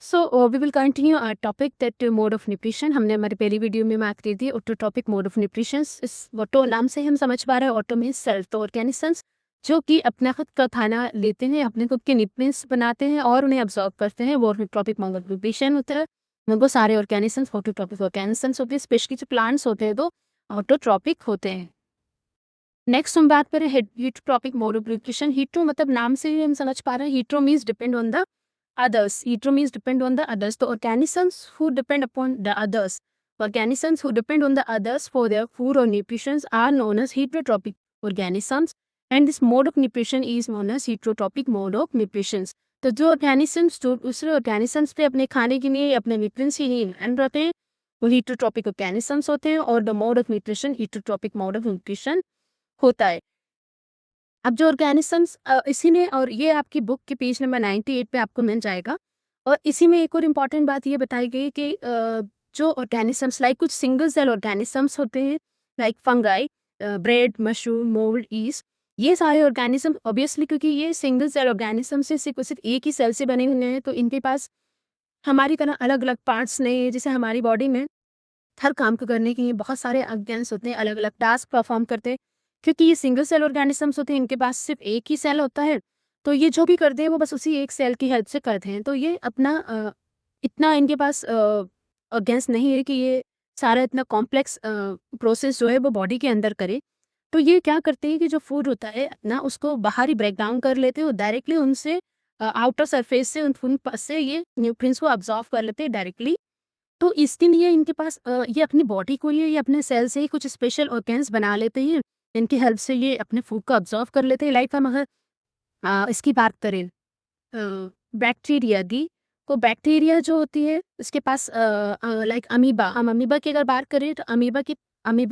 So we will continue our topic that mode of nutrition. हमने हमारी पहली video में बात की थी auto topic mode of nutrition. इस ऑटो नाम से हम समझ पा रहे हैं ऑटो में सेल्फ तो ऑर्गेनिजम्स जो कि अपना खुद का खाना लेते हैं, अपने खुद के न्यूट्रिएंट्स बनाते हैं और उन्हें अब्सॉर्ब करते हैं. वो ऑटोट्रॉपिक मोड ऑफ न्यूट्रिशन होता है. वो सारे ऑर्गेनिजम्स ऑटोट्रॉपिक ऑर्गेनिजम्स होते हैं. स्पेशली जो प्लांट्स होते हैं तो ऑटोट्रॉपिक होते हैं. नेक्स्ट हम बात करें heterotrophic mode of nutrition. Hetero मतलब नाम से ही हम समझ पा रहे हैं. Hetero means depend on the others. Hetero means depend on the others. The organisms who depend upon the others. Organisms who depend on the others for their food or nutrition are known as heterotrophic organisms. And this mode of nutrition is known as heterotrophic mode of nutrition. तो जो organisms जो दूसरे organisms पे अपने खाने के लिए अपने nutrients के लिए depend रहते हैं वो heterotrophic organisms होते हैं. और the mode of nutrition heterotrophic mode of nutrition होता है. अब जो ऑर्गेनिजम्स इसी में, और ये आपकी बुक के पेज नंबर 98 पे आपको मिल जाएगा. और इसी में एक और इम्पॉर्टेंट बात ये बताई गई कि जो ऑर्गेनिजम्स लाइक कुछ सिंगल सेल ऑर्गेनिजम्स होते हैं like fungi, bread, mushroom, mould, east. ये सारे ऑर्गेनिज्म ऑब्वियसली क्योंकि ये सिंगल सेल ऑर्गेनिज्म से सिर्फ एक ही सेल से बने हुए हैं तो इनके पास हमारी तरह अलग अलग पार्ट्स नहीं है. जैसे हमारी बॉडी में हर काम को करने के लिए बहुत सारे ऑर्गेन्स होते हैं, अलग अलग टास्क परफॉर्म करते हैं. क्योंकि ये सिंगल सेल ऑर्गेनिजम्स होते हैं, इनके पास सिर्फ एक ही सेल होता है तो ये जो भी करते हैं वो बस उसी एक सेल की हेल्प से करते हैं. तो ये अपना इतना इनके पास ऑर्गेन्स नहीं है कि ये सारा इतना कॉम्प्लेक्स प्रोसेस जो है वो बॉडी के अंदर करे. तो ये क्या करते हैं कि जो फूड होता है अपना उसको बाहर ही ब्रेक डाउन कर लेते हैं और डायरेक्टली उनसे आउटर सरफेस से उन पास से ये न्यूट्रिएंट्स को अब्जॉर्व कर लेते हैं डायरेक्टली. तो इसके लिए इनके पास ये अपनी बॉडी को ये अपने सेल से ही कुछ स्पेशल ऑर्गेन्स बना लेते हैं. इनकी हेल्प से ये अपने फूड को अब्जॉर्व कर लेते हैं. लाइक हम अगर इसकी बात करें बैक्टीरिया की, तो बैक्टीरिया जो होती है इसके पास लाइक अमीबा, हम अमीबा की अगर बात करें तो अमीबा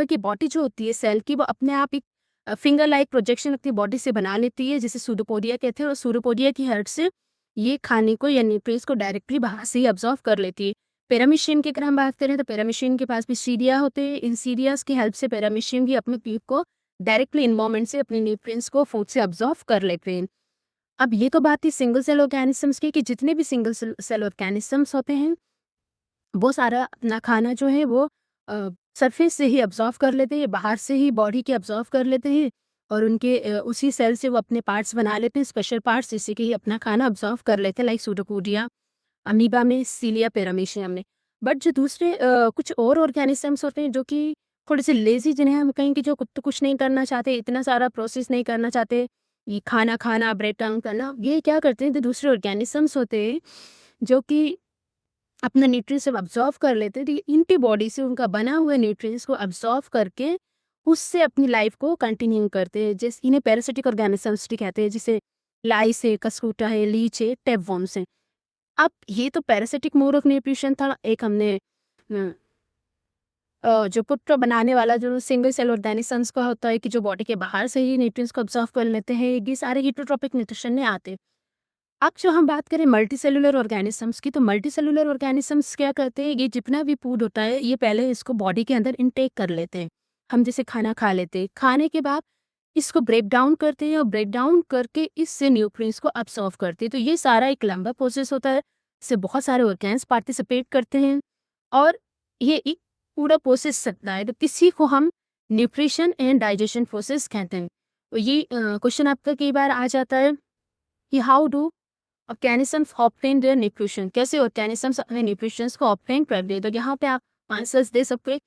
की बॉडी जो होती है सेल की वो अपने आप एक फिंगर लाइक प्रोजेक्शन अपनी बॉडी से बना लेती है जिसे सूडोपोडिया कहते हैं. और सूडोपोडिया की हेल्प से ये खाने को या न्यूट्रिएंट्स को डायरेक्टली बाहर से ही अब्जॉर्व कर लेती है. पेरामीशियम की अगर हम बात करें तो पेरामीशियम के पास भी सीरिया होते हैं. इन सीरियास की हेल्प से पेरामीशियम भी अपने फूड को डायरेक्टली इन्वायरमेंट से अपने न्यूट्रिएंट्स को फूड से अब्जॉर्व कर लेते हैं. अब ये तो बात थी सिंगल सेल ऑर्गेनिजम्स की कि जितने भी सिंगल सेल ऑर्गेनिजम्स होते हैं वो सारा अपना खाना जो है वो सरफेस से ही अब्जॉर्व कर लेते हैं, बाहर से ही बॉडी के अब्जॉर्व कर लेते हैं और उनके उसी सेल से वो अपने पार्ट्स बना लेते हैं, स्पेशल पार्ट्स जिससे कि अपना खाना अब्जॉर्व कर लेते हैं लाइक सूडोपोडिया, अमीबा में, सीलिया, पेरामीशियम में. बट जो दूसरे कुछ और ऑर्गेनिजम्स होते हैं जो कि थोड़े से लेजी, जिन्हें हम कहें कि जो तो कुछ नहीं करना चाहते, इतना सारा प्रोसेस नहीं करना चाहते, ये खाना खाना, ब्रेक डाउन करना, ये क्या करते हैं तो दूसरे ऑर्गेनिजम्स होते हैं जो कि अपना न्यूट्रिएंट्स सब अब्जॉर्व कर लेते हैं. तो ये इनकी बॉडी से उनका बना हुआ न्यूट्रिएंट्स को अब्जॉर्व करके उससे अपनी लाइफ को कंटिन्यू करते हैं. जैसे इन्हें पैरासिटिक ऑर्गेनिजम्स भी कहते हैं, जैसे लाइस है, कस्कूटा है, लीच है, टेपवर्म्स है. अब ये तो पैरासिटिक मोड ऑफ न्यूट्रिशन था. एक हमने जो पुत्र बनाने वाला जो सिंगल सेल ऑर्गेनिजम्स का होता है कि जो बॉडी के बाहर से ही न्यूट्रिएंट्स को अब्जॉर्व कर लेते हैं, ये सारे हीटोट्रॉपिक न्यूट्रिशन में आते हैं. अब जो हम बात करें मल्टी सेलुलर ऑर्गेनिजम्स की, तो मल्टी सेलुलर ऑर्गेनिजम्स क्या करते हैं, ये जितना भी फूड होता है ये पहले इसको बॉडी के अंदर इनटेक कर लेते हैं. हम जैसे खाना खा लेते हैं, खाने के बाद इसको ब्रेक डाउन करते हैं और ब्रेक डाउन करके इससे न्यूट्रिएंट्स को अब्सॉर्व करते हैं. तो ये सारा एक लंबा प्रोसेस होता है, इससे बहुत सारे ऑर्गेन्स पार्टिसिपेट करते हैं और ये एक पूरा प्रोसेस चलता है. तो किसी को हम न्यूट्रिशन एंड डाइजेशन प्रोसेस कहते हैं. तो ये क्वेश्चन आपका कई बार आ जाता है कि how do organisms obtain their nutrition, कैसे ऑर्गेनिजम्स अपने न्यूट्रिशंस को ऑब्टेन कर दे. तो यहाँ पे आप आंसर्स दे सकते हैं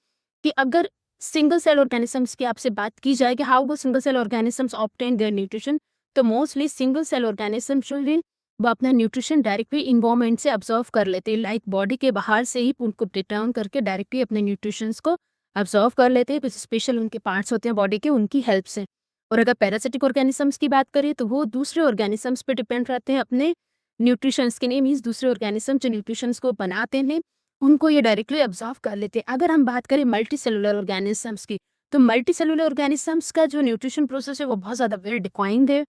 कि अगर सिंगल सेल ऑर्गेनिजम्स की आपसे बात की जाए कि how do single cell organisms obtain their nutrition, तो मोस्टली सिंगल सेल ऑर्गेनिजम्स जो है वो अपना न्यूट्रिशन डायरेक्टली इन्वायरमेंट से अब्जॉर्व कर लेते हैं. लाइक बॉडी के बाहर से ही उनको ब्रेक डाउन करके डायरेक्टली अपने न्यूट्रिशंस को अब्जॉर्व कर लेते हैं. कुछ स्पेशल उनके पार्ट्स होते हैं बॉडी के, उनकी हेल्प से. और अगर पैरासिटिक ऑर्गेनिजम्स की बात करें तो वो दूसरे ऑर्गेनिजम्स पे डिपेंड रहते हैं अपने न्यूट्रिशंस के लिए. मीन्स दूसरे ऑर्गेनिज्म जो न्यूट्रिशंस को बनाते हैं उनको ये डायरेक्टली अब्जॉर्व कर लेते हैं. अगर हम बात करें मल्टी सेलुलर ऑर्गेनिजम्स की, तो मल्टी सेलुलर ऑर्गेनिजम्स का जो न्यूट्रिशन प्रोसेस है वो बहुत ज़्यादा वेल डिफाइंड है.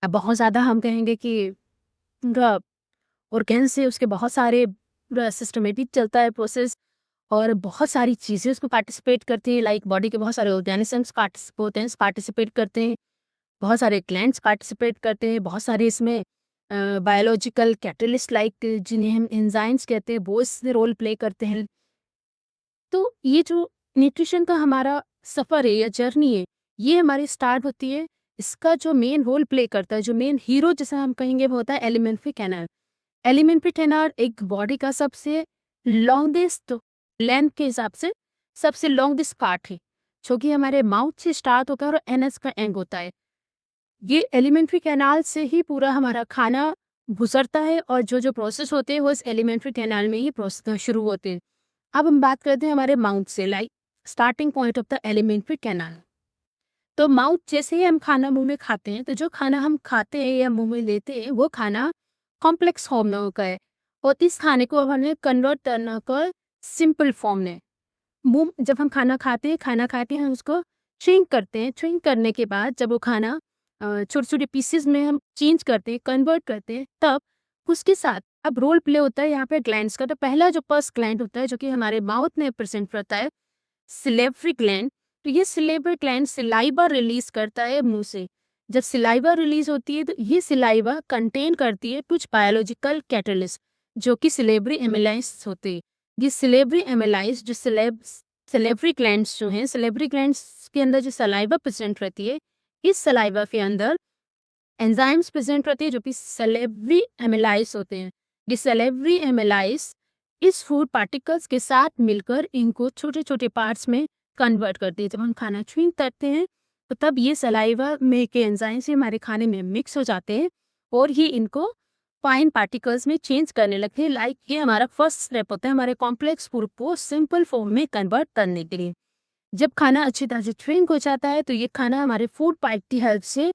अब बहुत ज़्यादा हम कहेंगे कि पूरा ऑर्गेन से उसके बहुत सारे पूरा सिस्टमेटिक चलता है प्रोसेस और बहुत सारी चीज़ें उसको पार्टिसिपेट करती हैं. लाइक बॉडी के बहुत सारे ऑर्गेनिजम्स पार्टिसिपेट करते हैं, बहुत सारे ग्लैंड्स पार्टिसिपेट करते हैं, बहुत सारे इसमें बायोलॉजिकल कैटलिस्ट लाइक जिन्हें हम एंजाइम्स कहते हैं, वो इसमें रोल प्ले करते हैं। तो ये जो न्यूट्रिशन का हमारा सफ़र है या जर्नी है, ये हमारी स्टार्ट होती है। इसका जो मेन रोल प्ले करता है, जो मेन हीरो जिसे हम कहेंगे, वो होता है एलिमेंट्री कैनाल। एलिमेंट्री कैनाल एक बॉडी का सबसे लॉन्गेस्ट लेंथ के हिसाब से सबसे लॉन्गेस्ट पार्ट है, जो कि हमारे माउथ से स्टार्ट होकर और एनस का एंड होता है। ये एलिमेंट्री कैनाल से ही पूरा हमारा खाना गुजरता है और जो प्रोसेस होते हैं वो इस एलिमेंट्री कैनाल में ही प्रोसेस शुरू होते हैं। अब हम बात करते हैं हमारे माउथ से, like starting point of the alimentary canal. तो माउथ जैसे ही हम खाना मुंह में खाते हैं, तो जो खाना हम खाते हैं या मुंह में लेते हैं, वो खाना कॉम्प्लेक्स फॉर्म में होता है और इस खाने को हमें कन्वर्ट करना कर सिंपल फॉर्म में। मुंह जब हम खाना खाते हैं हम उसको च्युइंग करते हैं। च्युइंग करने के बाद जब वो खाना छोटे छोटे पीसेस में हम चेंज करते हैं, कन्वर्ट करते हैं, तब उसके साथ अब रोल प्ले होता है यहाँ पे ग्लैंड्स का। तो पहला जो फर्स्ट ग्लैंड होता है, जो कि हमारे माउथ में प्रेजेंट रहता है, सिलेवरी ग्लैंड। तो ये सिलेवरी ग्लैंड सिलाइवा रिलीज करता है मुंह से। जब सिलाइवा रिलीज होती है, तो ये सिलाइवा कंटेन करती है कुछ बायोलॉजिकल कैटलिस्ट, जो कि सिलेवरी एमिलाइज होते हैं। ये सिलेवरी एमिलाइज जो सिलेवरी ग्लैंड्स जो हैं, सिलेवरी ग्लैंड्स के अंदर जो सलाइवा प्रेजेंट रहती है, इस सलाइवा के अंदर एंजाइम्स प्रेजेंट रहते हैं, जो कि सेलेवरी एमिलाइज होते हैं। ये सेलेवरी एमिलाइज इस फूड पार्टिकल्स के साथ मिलकर इनको छोटे छोटे पार्ट्स में कन्वर्ट करती है। जब हम खाना च्युइंग करते हैं, तो तब ये सलाइवा में के एंजाइम्स हमारे खाने में मिक्स हो जाते हैं और ये इनको फाइन पार्टिकल्स में चेंज करने लगते हैं। लाइक ये हमारा फर्स्ट स्टेप होता है हमारे कॉम्प्लेक्स फूड को सिंपल फॉर्म में कन्वर्ट करने के लिए। जब खाना अच्छी तरह से च्युइंग हो जाता है, तो ये खाना हमारे फूड पाइप की हेल्प से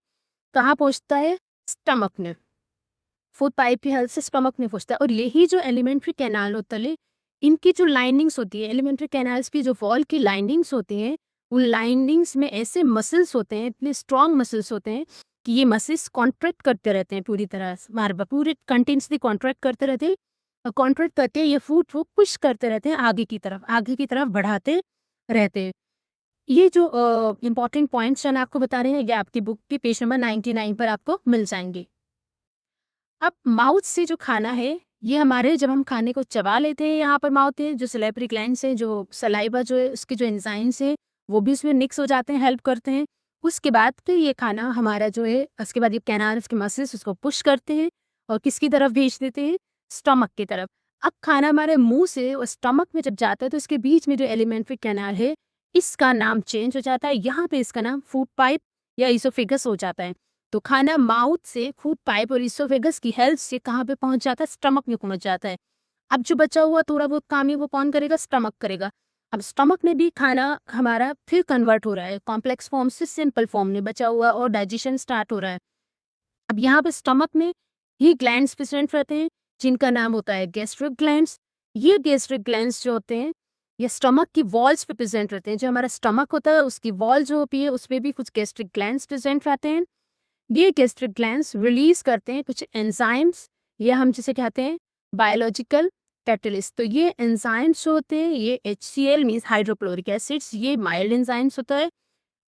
कहाँ पहुँचता है? स्टमक में। फूड पाइप की हेल्प से स्टमक में पहुँचता है। और यही जो एलिमेंट्री कैनाल होता है, इनकी जो लाइनिंग्स होती है, एलिमेंट्री कैनाल्स की जो वॉल की लाइनिंग्स होती हैं, उन लाइनिंग्स में ऐसे मसल्स होते हैं, इतने स्ट्रॉन्ग मसल्स होते हैं कि ये मसल्स कॉन्ट्रैक्ट करते रहते हैं पूरी तरह से, पूरे कंटिन्यूसली कॉन्ट्रैक्ट करते रहते हैं और कॉन्ट्रैक्ट करते ये फूड को पुश करते रहते हैं आगे की तरफ बढ़ाते रहते हैं। ये जो इम्पोर्टेंट पॉइंट्स जो आपको बता रहे हैं, ये आपकी बुक की पेज नंबर 99 पर आपको मिल जाएंगे। अब माउथ से जो खाना है, ये हमारे जब हम खाने को चबा लेते हैं, यहाँ पर माउथ है, जो सलाइवरी ग्लैंड्स है, जो सलाइवा जो है, उसके जो एंजाइम्स है, वो भी उसमें मिक्स हो जाते हैं, हेल्प करते हैं। उसके बाद फिर ये खाना हमारा जो है, उसके बाद ये कैनाल के मसल्स उसको पुश करते हैं और किसकी तरफ भेज देते हैं? स्टमक की तरफ। अब खाना हमारे मुंह से और स्टमक में जब जाता है, तो इसके बीच में जो एलिमेंट्री कैनाल है, इसका नाम चेंज हो जाता है। यहाँ पे इसका नाम फूड पाइप या इसोफेगस हो जाता है। तो खाना माउथ से फूड पाइप और इसोफेगस की हेल्प से कहाँ पे पहुंच जाता है? स्टमक में पहुंच जाता है। अब जो बचा हुआ थोड़ा बहुत काम है, वो कौन करेगा? स्टमक करेगा। अब स्टमक में भी खाना हमारा फिर कन्वर्ट हो रहा है कॉम्प्लेक्स फॉर्म से सिंपल फॉर्म में बचा हुआ और डाइजेशन स्टार्ट हो रहा है। अब यहाँ पे स्टमक में ही ग्लैंड्स प्रेजेंट रहते हैं, जिनका नाम होता है गैस्ट्रिक ग्लैंड्स। ये गैस्ट्रिक ग्लैंड्स जो होते हैं, ये स्टमक की वॉल्स पे प्रेजेंट रहते हैं। जो हमारा स्टमक होता है, उसकी वॉल जो होती है, उसपे भी कुछ गैस्ट्रिक ग्लैंड्स प्रेजेंट रहते हैं। ये गैस्ट्रिक ग्लैंड्स रिलीज करते हैं कुछ एंजाइम्स, या हम जिसे कहते हैं बायोलॉजिकल कैटलिस्ट। तो ये एंजाइम्स जो होते हैं, ये HCl मीन्स हाइड्रोक्लोरिक एसिड्स, ये माइल्ड एंजाइम्स होता है।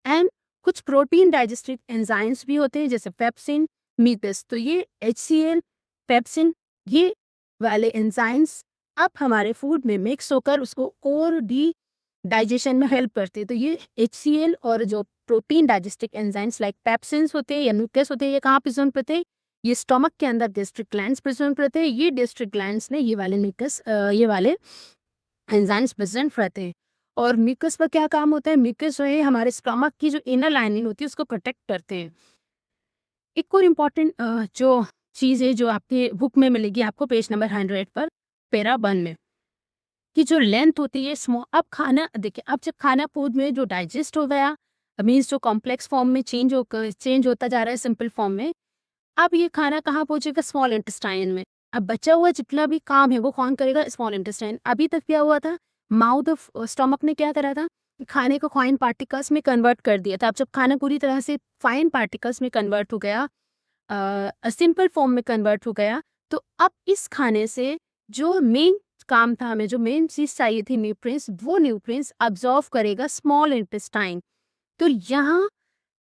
एंड कुछ प्रोटीन डाइजेस्टिव एंजाइम्स भी होते हैं, जैसे पेप्सिन, म्यूकस। तो ये HCl, पेप्सिन, ये वाले एंजाइम्स अब हमारे फूड में मिक्स होकर उसको और डी डाइजेशन में हेल्प करते हैं। तो ये HCl और जो प्रोटीन डाइजेस्टिक एंजाइम्स लाइक पेप्सिन्स होते हैं या म्यूकस होते हैं, ये कहाँ प्रेजेंट रहते हैं? ये स्टमक के अंदर गैस्ट्रिक ग्लैंड्स प्रेजेंट रहते हैं। ये गैस्ट्रिक ग्लैंड्स ने ये वाले एंजाइम्स प्रेजेंट रहते हैं। और म्यूकस पर क्या काम होता है? म्यूकस जो है हमारे स्टमक की जो इनर लाइनिंग होती है, उसको प्रोटेक्ट करते हैं। एक और इम्पॉर्टेंट जो चीज़ है, जो आपके बुक में मिलेगी आपको पेज नंबर 100 पर, पैरा 1 में, कि जो लेंथ होती है स्मॉल। अब खाना देखिए, अब जब खाना फूड में जो डाइजेस्ट हो गया, मीन्स जो कॉम्प्लेक्स फॉर्म में चेंज होता जा रहा है सिंपल फॉर्म में, अब ये खाना कहाँ पहुंचेगा? स्मॉल इंटेस्टाइन में। अब बचा हुआ जितना भी काम है वो कौन करेगा? Small intestine. अभी तक क्या हुआ था? माउथ ऑफ स्टमक ने क्या करा था? खाने को फाइन पार्टिकल्स में कन्वर्ट कर दिया था। अब जब खाना पूरी तरह से फाइन पार्टिकल्स में कन्वर्ट हो गया, सिंपल फॉर्म में कन्वर्ट हो गया, तो अब इस खाने से जो मेन काम था, हमें जो मेन चीज चाहिए थी, न्यूट्रिएंट्स, वो न्यूट्रिएंट्स अब्जॉर्व करेगा स्मॉल इंटेस्टाइन। तो यहाँ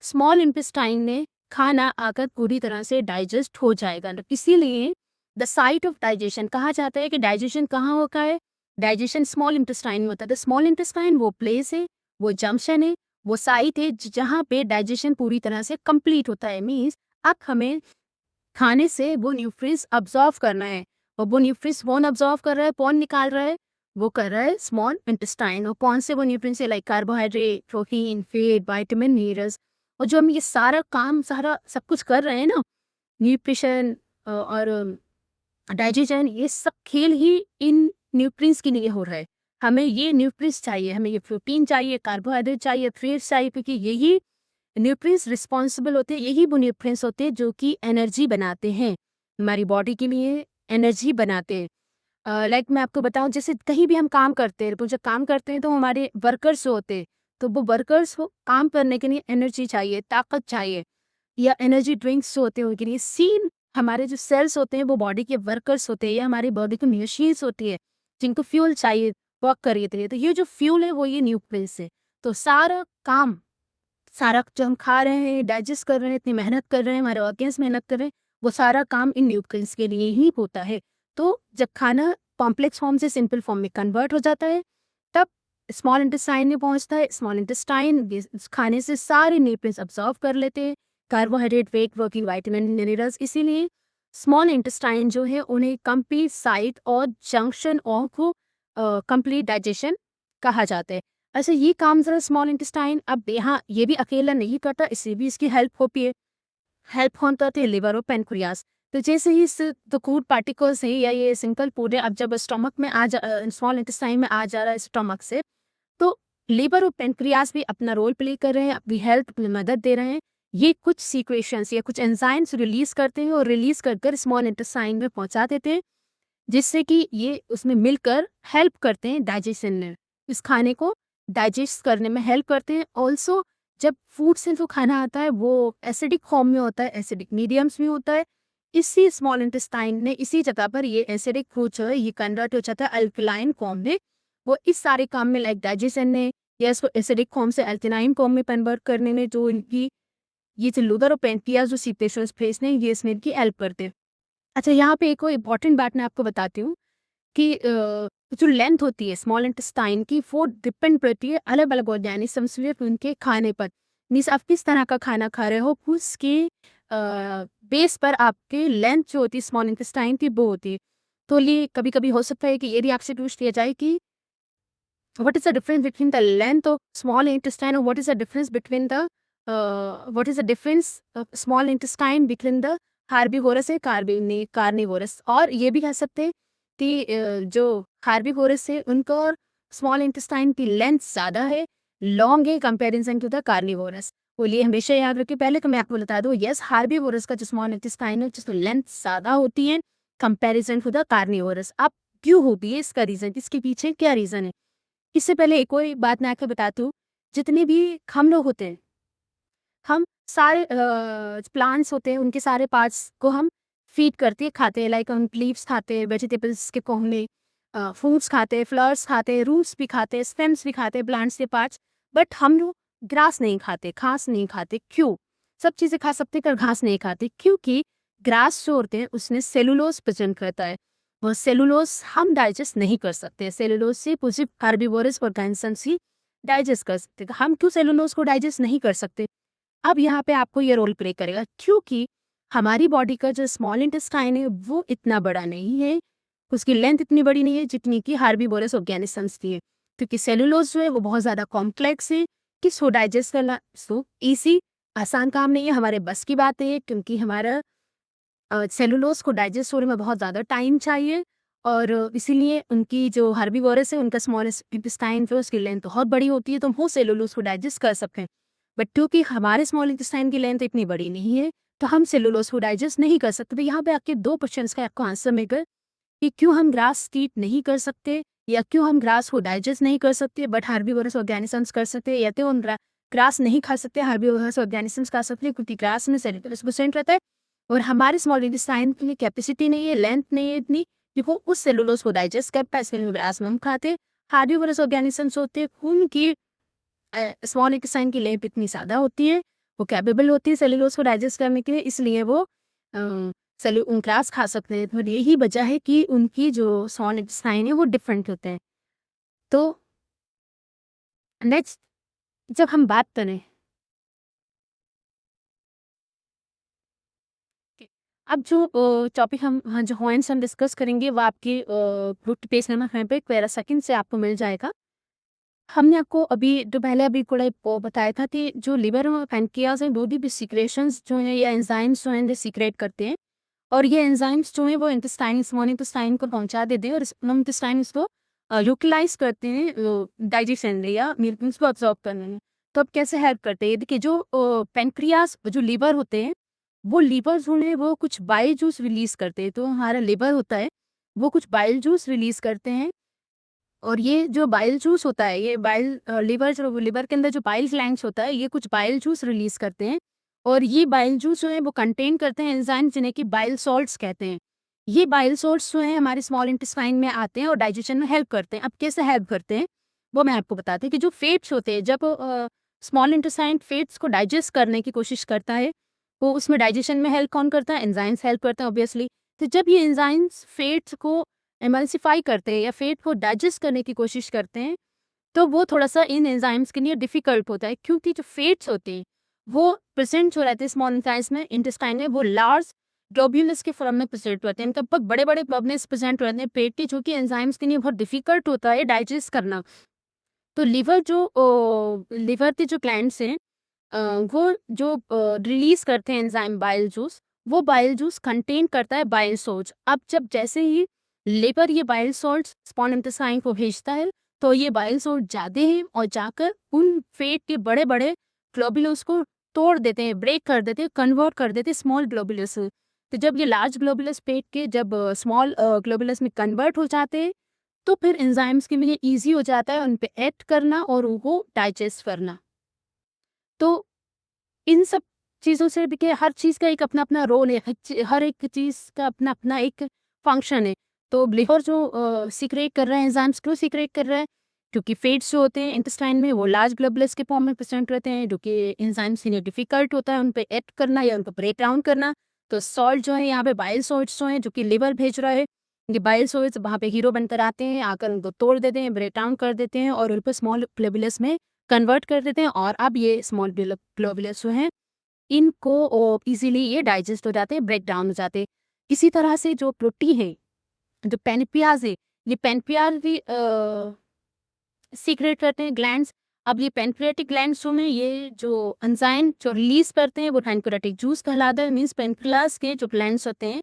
स्मॉल इंटेस्टाइन ने खाना आकर पूरी तरह से डाइजेस्ट हो जाएगा। इसीलिए द साइट ऑफ डाइजेशन कहा जाता है कि डाइजेशन कहाँ होता है, डाइजेशन स्मॉल इंटेस्टाइन में होता है। द स्मॉल इंटेस्टाइन वो प्लेस है, वो जंक्शन है, वो साइट है जहाँ पे डाइजेशन पूरी तरह से कंप्लीट होता है। मीन्स अब हमें खाने से वो न्यूट्रिएंट्स अब्जॉर्व करना है, और वो न्यूट्रिएंट्स कौन अब्जॉर्व कर रहा है, कौन निकाल रहा है, वो कर रहा है स्मॉल इंटेस्टाइन। और कौन से वो न्यूट्रिएंट्स है, like carbohydrate, protein, fat, vitamin, minerals. और जो हम ये सारा काम सारा सब कुछ कर रहे हैं ना, न्यूट्रिशन और डाइजेशन, ये सब खेल ही इन न्यूट्रिएंट्स के लिए हो रहा है। हमें ये न्यूट्रिएंट्स चाहिए, हमें ये प्रोटीन चाहिए, कार्बोहाइड्रेट चाहिए, फैट्स चाहिए, क्योंकि यही न्यूट्रिएंट्स रिस्पॉन्सिबल होते हैं, यही वो न्यूट्रिएंट्स होते हैं जो कि एनर्जी बनाते हैं, हमारी बॉडी के लिए एनर्जी बनाते हैं। लाइक मैं आपको बताऊं, जैसे कहीं भी हम काम करते हैं, तो जब काम करते हैं तो हमारे वर्कर्स होते हैं, तो वो वर्कर्स को काम करने के लिए एनर्जी चाहिए, ताकत चाहिए, या एनर्जी ड्रिंक्स होते हैं उनके लिए। सीन हमारे जो सेल्स होते हैं वो बॉडी के वर्कर्स होते हैं, या हमारी बॉडी की मशीन्स होती है जिनको फ्यूल चाहिए वर्क करिए के लिए। तो ये जो फ्यूल है वो ये न्यूट्रिएंट्स है। तो सारा काम, सारा जो हम खा रहे हैं, डाइजेस्ट कर रहे हैं, इतनी मेहनत कर रहे हैं, हमारे ऑर्गन्स मेहनत कर रहे हैं, वो सारा काम इन न्यूट्रिएंट्स के लिए ही होता है। तो जब खाना कॉम्प्लेक्स फॉर्म से सिंपल फॉर्म में कन्वर्ट हो जाता है, तब स्मॉल इंटेस्टाइन में पहुंचता है। स्मॉल इंटेस्टाइन खाने से सारे न्यूट्रिएंट्स अब्सॉर्व कर लेते हैं, कार्बोहाइड्रेट, वेट, प्रोटीन, विटामिन, मिनरल्स। इसीलिए स्मॉल इंटेस्टाइन जो है उन्हें कंप्लीट साइट और जंक्शन ऑफ कंप्लीट डाइजेशन कहा जाता है। अच्छा, ये काम ज़रा स्मॉल इंटेस्टाइन अब यहाँ ये भी अकेला नहीं करता, इससे भी इसकी हेल्प होती है। हेल्प कौन करते हैं, लिवर और पेनक्रियास। तो जैसे ही इस द फूड पार्टिकल्स है या ये सिंपल फूड है, अब जब स्टमक में स्मॉल इंटेस्टाइन में आ जा रहा है स्टमक से, तो लिवर और पेनक्रियास भी अपना रोल प्ले कर रहे हैं, अपनी हेल्थ में मदद दे रहे हैं। ये कुछ सीक्रेशंस या कुछ एंजाइम्स रिलीज करते हैं, और रिलीज कर कर स्मॉल इंटेस्टाइन में पहुंचा देते हैं, जिससे कि ये उसमें मिलकर हेल्प करते हैं डाइजेशन में, इस खाने को डाइजेस्ट करने में हेल्प करते हैं। ऑल्सो जब फूड से जो खाना आता है वो एसिडिक फॉर्म में होता है, एसिडिक मीडियम्स में होता है, इसी स्मॉल इंटेस्टाइन ने इसी जगह पर ये एसिडिक फूड जो है ये कन्वर्ट हो जाता है अल्कलाइन फॉर्म में। वो इस सारे काम में, लाइक डाइजेशन ने या इसको एसिडिक फॉर्म से अल्कलाइन फॉर्म में कन्वर्ट करने में, जो इनकी ये जो लिवर और पेनक्रियास जो सीक्रेशंस फेस ने, ये इसमें इनकी हेल्प करते हैं। अच्छा, यहाँ पे एक और इम्पॉर्टेंट बात मैं आपको बताती हूँ कि जो लेंथ होती है स्मॉल इंटेस्टाइन की, वो डिपेंड करती है अलग अलग ऑर्गेनिजम्स में उनके खाने पर। मीन्स आप किस तरह का खाना खा रहे हो, उसके बेस पर आपके लेंथ जो होती है स्मॉल इंटेस्टाइन की वो होती है। तो ये कभी कभी हो सकता है कि ये भी आपसे पूछ लिया जाए कि what is the difference between the length of small intestine, or what is the difference between the what is the difference of small intestine between the herbivores है कार्निवोरस। और ये भी कह सकते हैं कि जो हार्बीवोरस है उनका और स्मॉल इंटेस्टाइन की लेंथ ज़्यादा है, लॉन्ग है कंपैरिजन टू द कार्निवोरस। बोलिए हमेशा याद रखिए। पहले तो मैं आपको बता दूँ, यस हार्बीवोरस का जो स्मॉल इंटेस्टाइन है जिसकी लेंथ ज़्यादा होती है कंपैरिजन टू द कार्निवोरस। अब क्यों होती है, इसका रीज़न, इसके पीछे क्या रीज़न है। इससे पहले एक और बात मैं आपको बताती हूँ, जितने भी हम लोग होते हैं, हम सारे प्लांट्स होते हैं उनके सारे पार्ट्स को हम फीड करते हैं, खाते हैं। लाइक हम लीव्स खाते हैं, वेजिटेबल्स के कोहने, फ्रूट्स खाते हैं, फ्लावर्स खाते हैं, रूट्स भी खाते हैं, स्टेम्स भी खाते हैं प्लांट्स के पार्ट्स। बट हम लोग ग्रास नहीं खाते, घास नहीं खाते। क्यों? सब चीज़ें खा सकते पर घास नहीं खाते, क्योंकि ग्रास जो होते हैं उसमें सेलुलोज प्रेजेंट करता है, वो सेलुलोज हम डाइजेस्ट नहीं कर सकते। सेलुलोज से सिर्फ कार्बीवोरस ऑर्गेनिजम्स ही डाइजेस्ट कर सकते। तो हम क्यों सेलुलोज को डाइजेस्ट नहीं कर सकते? अब यहाँ पे आपको ये रोल प्ले करेगा, क्योंकि हमारी बॉडी का जो स्मॉल इंटेस्टाइन है वो इतना बड़ा नहीं है, उसकी लेंथ इतनी बड़ी नहीं है जितनी कि हार्बीवोरस ऑर्गेनिजम्स की है। क्योंकि सेलुलोज जो है वो बहुत ज़्यादा कॉम्प्लेक्स है, कि इसको डाइजेस्ट करना सो ईजी आसान काम नहीं है, हमारे बस की बात नहीं है। क्योंकि हमारा सेलुलोज को डाइजेस्ट होने में बहुत ज़्यादा टाइम चाहिए, और इसीलिए उनकी जो हार्बीवोरस है उनका स्मॉल इंटेस्टाइन जो उसकी लेंथ बहुत बड़ी होती है, तो वो सेलुलोज को डाइजेस्ट कर सकते हैं। बट क्योंकि हमारे स्मॉल इंटेस्टाइन की लेंथ इतनी बड़ी नहीं है, तो हम सेलुलोज को डाइजेस्ट नहीं कर सकते। तो यहाँ पे आपके 2 क्वेश्चंस का आपको आंसर मिलेगा कि क्यों हम ग्रास ईट नहीं कर सकते, या क्यों हम ग्रास को डाइजेस्ट नहीं कर सकते बट हार्बीवोरस ऑर्गेनिजम्स कर सकते हैं, या तो हम ग्रास नहीं खा सकते, हार्बीवोरस ऑर्गेनिजम्स खा सकते हैं, क्योंकि ग्रास में सेलुलोज परसेंट रहता है, और हमारे स्मॉल इंटेस्टाइन की कैपेसिटी नहीं है, लेंथ नहीं है इतनी कि वो उस सेलुलोज को डाइजेस्ट कर पाए। इसलिए ग्रास में हम खाते हैं। हार्बीवोरस ऑर्गेनिजम्स होते हैं, उनकी स्मॉल इंटेस्टाइन की लेंथ इतनी ज़्यादा होती है, वो कैपेबल होती है सेलुलोज को डाइजेस्ट करने के लिए, इसलिए वो ग्रास खा सकते हैं। तो यही वजह है कि उनकी जो स्मॉल इंटेस्टाइन है वो डिफरेंट होते हैं। तो नेक्स्ट जब हम बात करें अब जो टॉपिक हम जो पॉइंट्स हम डिस्कस करेंगे वो आपके ग्रुप पेज नंबर 5 पे पैरा सेकंड से आपको मिल जाएगा। हमने आपको अभी जो पहले अभी थोड़ा बताया था कि जो लिवर और पैनक्रियाज हैं, वो भी सिक्रेशंस जो हैं या एंजाइम्स जो हैं वो सीक्रेट करते हैं, और ये एंजाइम्स जो हैं वो इंटेस्टाइन स्मॉल इंटेस्टाइन को पहुंचा देते हैं, और स्मॉल इंटेस्टाइन इसको यूटिलाइज करते हैं डाइजेशन में या न्यूट्रिएंट्स को अब्सॉर्ब करने में। तो अब कैसे हेल्प करते हैं? देखिए, जो पैनक्रियाज जो लीवर होते हैं, वो लीवर जो है वो कुछ बाइल जूस रिलीज करते हैं। तो हमारा लिवर होता है वो कुछ बाइल जूस रिलीज करते हैं, और ये जो बाइल जूस होता है, ये लिवर के अंदर जो बाइल ग्लैंड्स होता है, ये कुछ बाइल जूस रिलीज करते हैं, और ये बाइल जूस जो है वो कंटेन करते हैं एंजाइम जिन्हें कि बाइल सॉल्ट्स कहते हैं। ये बाइल सॉल्ट्स जो हैं हमारे स्मॉल इंटेस्टाइन में आते हैं और डाइजेशन में हेल्प करते हैं। अब कैसे हेल्प करते हैं वो मैं आपको बताती हूँ कि जो फेट्स होते हैं, जब स्मॉल इंटेस्टाइन फेट्स को डाइजेस्ट करने की कोशिश करता है, तो उसमें डाइजेशन में हेल्प कौन करता है? एंजाइम्स हेल्प करते हैं ऑब्वियसली। तो जब ये एंजाइम्स फेट्स को एमल्सिफाई करते हैं या फेट को डाइजेस्ट करने की कोशिश करते हैं, तो वो थोड़ा-सा इन एंजाइम्स के लिए डिफ़िकल्ट होता है, क्योंकि जो फेट्स होते हैं, वो प्रेज़ेंट जो रहते हैं स्मॉल इंटेस्टाइन में वो लार्ज ग्लोब्यूलस के फॉर्म में प्रेज़ेंट होते हैं। लगभग बड़े-बड़े ग्लोब्यूलस प्रेज़ेंट रहते हैं पेट के, जो कि एंजाइम्स के लिए बहुत डिफ़िकल्ट होता है डाइजेस्ट करना। तो लिवर के जो ग्लैंड्स हैं, वो जो रिलीज़ करते हैं एंजाइम बाइल जूस, वो बाइल जूस कंटेन करता है बाइल सॉल्ट्स। अब जब जैसे ही लिवर ये बाइल सॉल्ट्स स्मॉल इंटेस्टाइन को भेजता है, तो ये बाइल सॉल्ट जाते हैं और जाकर उन फेट के बड़े-बड़े ग्लोबुलस को तोड़ देते हैं, ब्रेक कर देते हैं, कन्वर्ट कर देते हैं स्मॉल ग्लोबुलस। तो जब ये लार्ज ग्लोबुलस पेट के जब स्मॉल ग्लोबुलस में कन्वर्ट हो जाते हैं, तो फिर एंजाइम्स के लिए ईज़ी हो जाता है उन पे एक्ट करना और उनको डाइजेस्ट करना। तो इन सब चीज़ों से देखिए, हर चीज़ का एक अपना-अपना रोल है, हर एक चीज़ का अपना-अपना एक फंक्शन है। तो लिवर जो सीक्रेट कर रहा है एंजाइम्स, क्यों सीक्रेट कर रहा है? क्योंकि फेट्स जो होते हैं इंटेस्टाइन में वो लार्ज ग्लोबुलस के फॉर्म में प्रेज़ेंट रहते हैं, जो कि एंजाइम्स के लिए डिफ़िकल्ट होता है उन पे एक्ट करना या उनको ब्रेक डाउन करना। तो सॉल्ट जो है यहाँ पे बाइल सॉल्ट्स जो हैं, जो कि लिवर भेज रहा है, ये बाइल सॉल्ट्स वहाँ पे हीरो बनकर आते हैं, आकर उनको तोड़ देते हैं, ब्रेक डाउन कर देते हैं और उन पे स्मॉल ग्लोबुलस में कन्वर्ट कर देते हैं, और अब ये स्मॉल ग्लोबुलस जो हैं, इनको इज़िली ये डाइजेस्ट हो जाते हैं, ब्रेक डाउन हो जाते हैं। इसी तरह से जो प्रोटीन है, जो पैनक्रियाज़ है, ये पैनक्रियाज़ भी सीक्रेट करते हैं ग्लैंड्स। अब ये पैनक्रियाटिक ग्लैंड्स जो हैं, ये जो एंजाइम जो रिलीज़ करते हैं वो पैनक्रियाटिक जूस कहलाता है। मीन्स पैनक्रियाज़ के जो ग्लैंड्स होते हैं,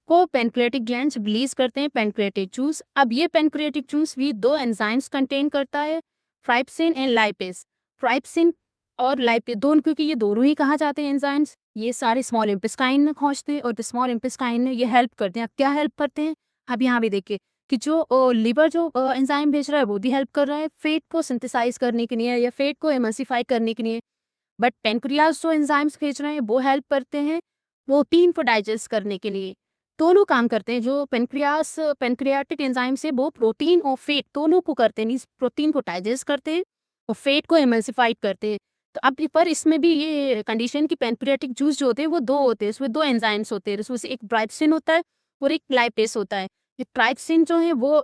वो पैनक्रियाटिक ग्लैंड्स रिलीज़ करते हैं पैनक्रियाटिक जूस। अब ये पैनक्रियाटिक जूस भी 2 एंजाइम्स कंटेन करता है, ट्राइप्सिन एंड लाइपेज़। ट्राइप्सिन और लाइपेज़ दोनों, क्योंकि ये दोनों ही कहा जाते हैं एंजाइम्स, ये सारे स्मॉल इंटेस्टाइन में पहुँचते हैं और स्मॉल इंटेस्टाइन में ये हेल्प करते हैं। अब क्या हेल्प करते हैं? अब यहाँ भी देखिए कि जो लिवर जो एंजाइम भेज रहा है वो भी हेल्प कर रहा है फैट को सिंथेसाइज़ करने के लिए या फैट को एमल्सिफाई करने के लिए। बट पैनक्रियाज़ जो एंजाइम्स भेज रहे हैं वो हेल्प करते हैं प्रोटीन को डाइजेस्ट करने के लिए। दोनों काम करते हैं। जो पैनक्रियाटिक एंजाइम्स है वो प्रोटीन और फैट दोनों को करते हैं, मीन्स प्रोटीन को डाइजेस्ट करते हैं और फैट को एमल्सिफाइड करते हैं। तो अब पर इसमें भी ये कंडीशन कि पैनक्रियाटिक जूस जो होते हैं वो 2 होते हैं, उसमें 2 एंजाइम्स होते हैं, उसमें से एक ट्राइप्सिन होता है और एक लाइपेज़ होता है। ये ट्राइप्सिन जो है वो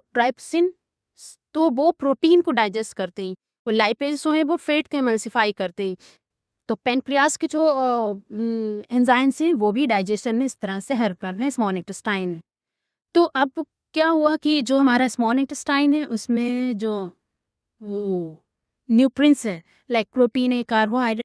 तो वो प्रोटीन को डाइजेस्ट करते हैं, और लाइपेज़ जो है वो फैट को एमल्सिफाई करते हैं। तो पैनक्रियाज़ के जो एंजाइम्स हैं वो भी डाइजेशन में इस तरह से हेल्प कर रहे हैं स्मॉल इंटेस्टाइन में। तो अब क्या हुआ कि जो हमारा स्मॉल इंटेस्टाइन है उसमें जो वो न्यूट्रिएंट्स है, लाइक प्रोटीन है, कार्बोहाइड्रेट